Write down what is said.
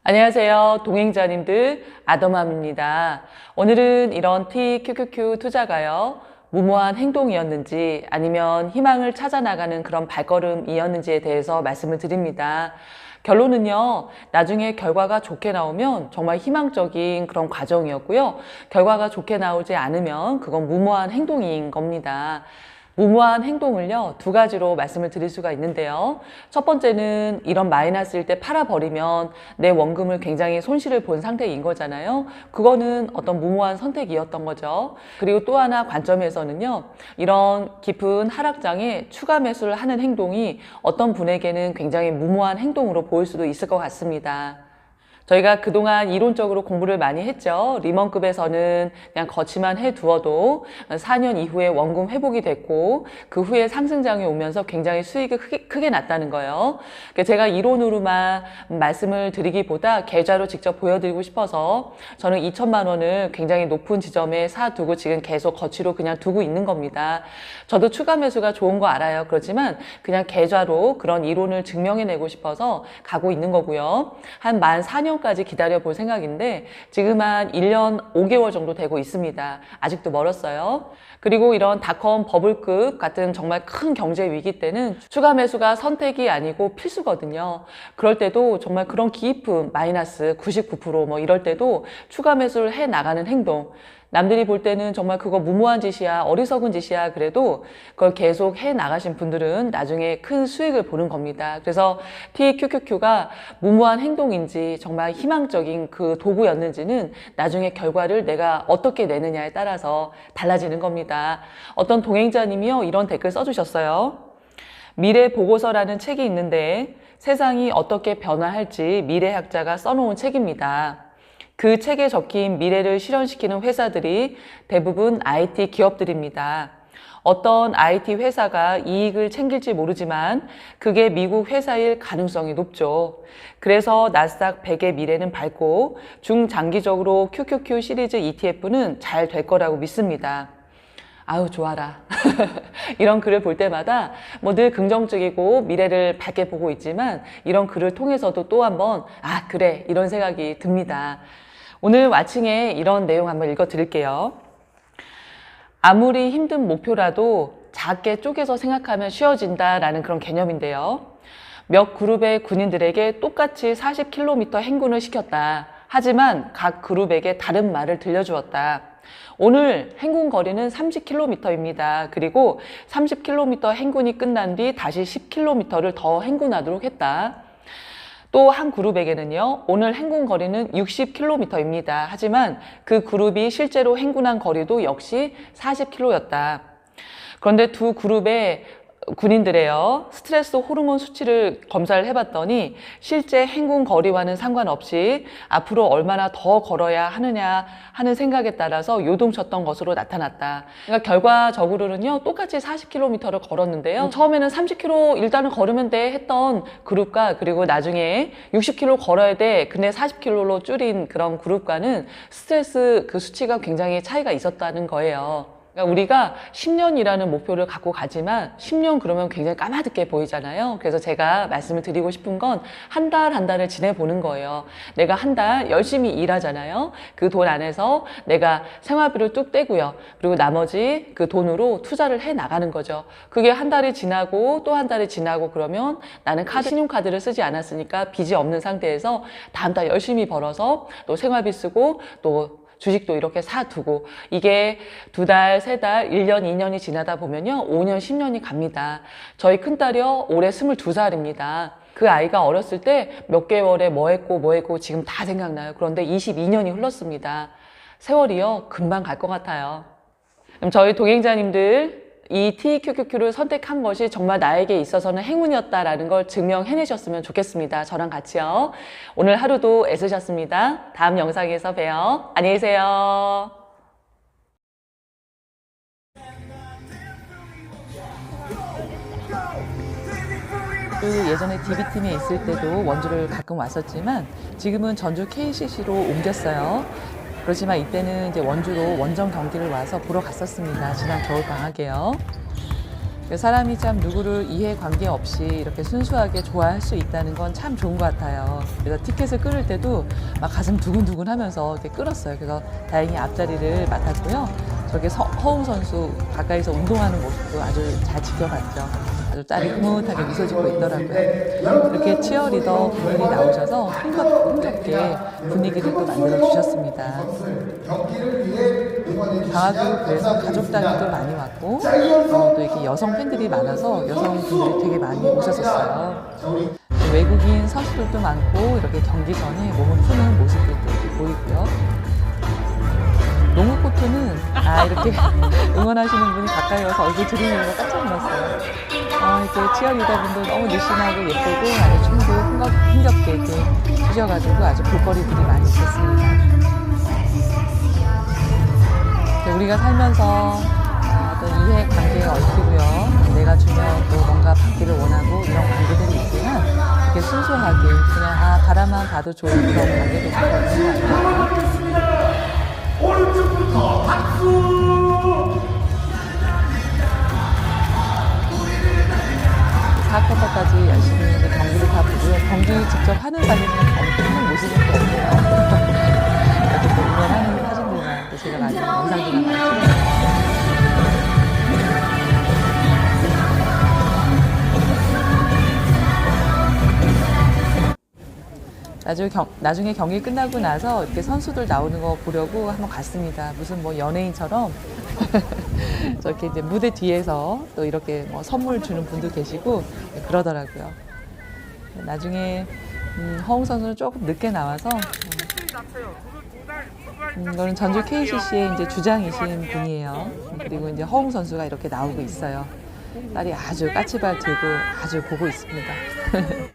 안녕하세요. 동행자님들 아더맘입니다. 오늘은 이런 TQQQ 투자가요. 무모한 행동이었는지 아니면 희망을 찾아 나가는 그런 발걸음이었는지에 대해서 말씀을 드립니다. 결론은요, 나중에 결과가 좋게 나오면 정말 희망적인 그런 과정이었고요. 결과가 좋게 나오지 않으면 그건 무모한 행동인 겁니다. 무모한 행동을요, 두 가지로 말씀을 드릴 수가 있는데요. 첫 번째는 이런 마이너스일 때 팔아버리면 내 원금을 굉장히 손실을 본 상태인 거잖아요. 그거는 어떤 무모한 선택이었던 거죠. 그리고 또 하나 관점에서는요, 이런 깊은 하락장에 추가 매수를 하는 행동이 어떤 분에게는 굉장히 무모한 행동으로 보일 수도 있을 것 같습니다. 저희가 그동안 이론적으로 공부를 많이 했죠. 리먼급에서는 그냥 거치만 해두어도 4년 이후에 원금 회복이 됐고 그 후에 상승장이 오면서 굉장히 수익이 크게 났다는 거예요. 제가 이론으로만 말씀을 드리기보다 계좌로 직접 보여드리고 싶어서 저는 2천만 원을 굉장히 높은 지점에 사두고 지금 계속 거치로 그냥 두고 있는 겁니다. 저도 추가 매수가 좋은 거 알아요. 그렇지만 그냥 계좌로 그런 이론을 증명해내고 싶어서 가고 있는 거고요. 한 만 4년 까지 기다려 볼 생각인데 지금 한 1년 5개월 정도 되고 있습니다. 아직도 멀었어요. 그리고 이런 닷컴 버블급 같은 정말 큰 경제 위기 때는 추가 매수가 선택이 아니고 필수거든요. 그럴 때도 정말 그런 깊은 마이너스 99% 이럴 때도 추가 매수를 해 나가는 행동, 남들이 볼 때는 정말 그거 무모한 짓이야, 어리석은 짓이야 그래도 그걸 계속 해 나가신 분들은 나중에 큰 수익을 보는 겁니다. 그래서 TQQQ가 무모한 행동인지 정말 희망적인 그 도구였는지는 나중에 결과를 내가 어떻게 내느냐에 따라서 달라지는 겁니다. 어떤 동행자님이요, 이런 댓글 써주셨어요. 미래 보고서라는 책이 있는데 세상이 어떻게 변화할지 미래학자가 써놓은 책입니다. 그 책에 적힌 미래를 실현시키는 회사들이 대부분 IT 기업들입니다. 어떤 IT 회사가 이익을 챙길지 모르지만 그게 미국 회사일 가능성이 높죠. 그래서 나스닥 100의 미래는 밝고 중장기적으로 QQQ 시리즈 ETF는 잘 될 거라고 믿습니다. 아유 좋아라. 이런 글을 볼 때마다 늘 긍정적이고 미래를 밝게 보고 있지만 이런 글을 통해서도 또 한번 그래 이런 생각이 듭니다. 오늘 와칭에 이런 내용 한번 읽어 드릴게요. 아무리 힘든 목표라도 작게 쪼개서 생각하면 쉬워진다라는 그런 개념인데요. 몇 그룹의 군인들에게 똑같이 40km 행군을 시켰다. 하지만 각 그룹에게 다른 말을 들려주었다. 오늘 행군 거리는 30km입니다. 그리고 30km 행군이 끝난 뒤 다시 10km를 더 행군하도록 했다. 또 한 그룹에게는요, 오늘 행군 거리는 60km입니다. 하지만 그 그룹이 실제로 행군한 거리도 역시 40km였다. 그런데 두 그룹의 군인들의요, 스트레스 호르몬 수치를 검사를 해봤더니 실제 행군 거리와는 상관없이 앞으로 얼마나 더 걸어야 하느냐 하는 생각에 따라서 요동쳤던 것으로 나타났다. 그러니까 결과적으로는요, 똑같이 40km를 걸었는데요. 처음에는 30km 일단은 걸으면 돼 했던 그룹과 그리고 나중에 60km 걸어야 돼 근데 40km로 줄인 그런 그룹과는 스트레스 그 수치가 굉장히 차이가 있었다는 거예요. 그러니까 우리가 10년이라는 목표를 갖고 가지만 10년 그러면 굉장히 까마득해 보이잖아요. 그래서 제가 말씀을 드리고 싶은 건 한 달 한 달을 지내보는 거예요. 내가 한 달 열심히 일하잖아요. 그 돈 안에서 내가 생활비를 뚝 떼고요. 그리고 나머지 그 돈으로 투자를 해 나가는 거죠. 그게 한 달이 지나고 또 한 달이 지나고 그러면 나는 신용카드를 쓰지 않았으니까 빚이 없는 상태에서 다음 달 열심히 벌어서 또 생활비 쓰고 또 주식도 이렇게 사두고 이게 2달, 3달, 1년, 2년이 지나다 보면요 5년, 10년이 갑니다. 저희 큰딸이요 올해 22살입니다. 그 아이가 어렸을 때 몇 개월에 뭐 했고 지금 다 생각나요. 그런데 22년이 흘렀습니다. 세월이요 금방 갈 것 같아요. 그럼 저희 동행자님들 이 TQQQ를 선택한 것이 정말 나에게 있어서는 행운이었다라는 걸 증명해내셨으면 좋겠습니다. 저랑 같이요. 오늘 하루도 애쓰셨습니다. 다음 영상에서 봬요. 안녕히 계세요. 예전에 DB팀에 있을 때도 원주를 가끔 왔었지만 지금은 전주 KCC로 옮겼어요. 그렇지만 이때는 이제 원주로 원정 경기를 와서 보러 갔었습니다. 지난 겨울 방학에요. 사람이 참 누구를 이해관계 없이 이렇게 순수하게 좋아할 수 있다는 건 참 좋은 것 같아요. 그래서 티켓을 끊을 때도 막 가슴 두근두근 하면서 이렇게 끊었어요. 그래서 다행히 앞자리를 맡았고요. 저렇게 허웅 선수 가까이서 운동하는 모습도 아주 잘 지켜봤죠. 아주 딸이 흐뭇하게 미소 짓고 있더라고요. 이렇게 치어리더 분들이 나오셔서 흥겹게 분위기를 또 만들어 주셨습니다. 방학교에서 가족 단위도 많이 왔고 또 이렇게 여성 팬들이 많아서 여성분들이 되게 많이 오셨었어요. 외국인 선수들도 많고 이렇게 경기 전에 몸을 푸는 모습들도 이렇게 보이고요. 농구 코트는 이렇게 응원하시는 분이 가까이 와서 얼굴 들이밀고 깜짝 놀랐어요. 이렇게 치어리더분들 너무 늘씬하고 예쁘고 아주 춤도 흥겹게 이렇게 추셔가지고 아주 볼거리들이 많이 있었습니다. 우리가 살면서 어떤 이해관계에 얽히고요. 내가 주면 또 뭔가 받기를 원하고 이런 관계들이 있지만 이렇게 순수하게 그냥 바라만 봐도 좋은 그런 관계도 있는 것 같아요. 오른쪽부터 박수! 4쿼터까지 열심히 경기를 다 보고요. 경기 직접 하는 달리는 하는 모습은 또 없네요. 이렇게 또 응원하는 사진들만 또 제가 많이 영상들만 많이 찍었어요. 나중에 경기 끝나고 나서 이렇게 선수들 나오는 거 보려고 한번 갔습니다. 무슨 뭐 연예인처럼 저렇게 이제 무대 뒤에서 또 이렇게 뭐 선물 주는 분도 계시고 그러더라고요. 나중에 허웅 선수는 조금 늦게 나와서 이거는 전주 KCC의 이제 주장이신 분이에요. 그리고 이제 허웅 선수가 이렇게 나오고 있어요. 딸이 아주 까치발 들고 아주 보고 있습니다.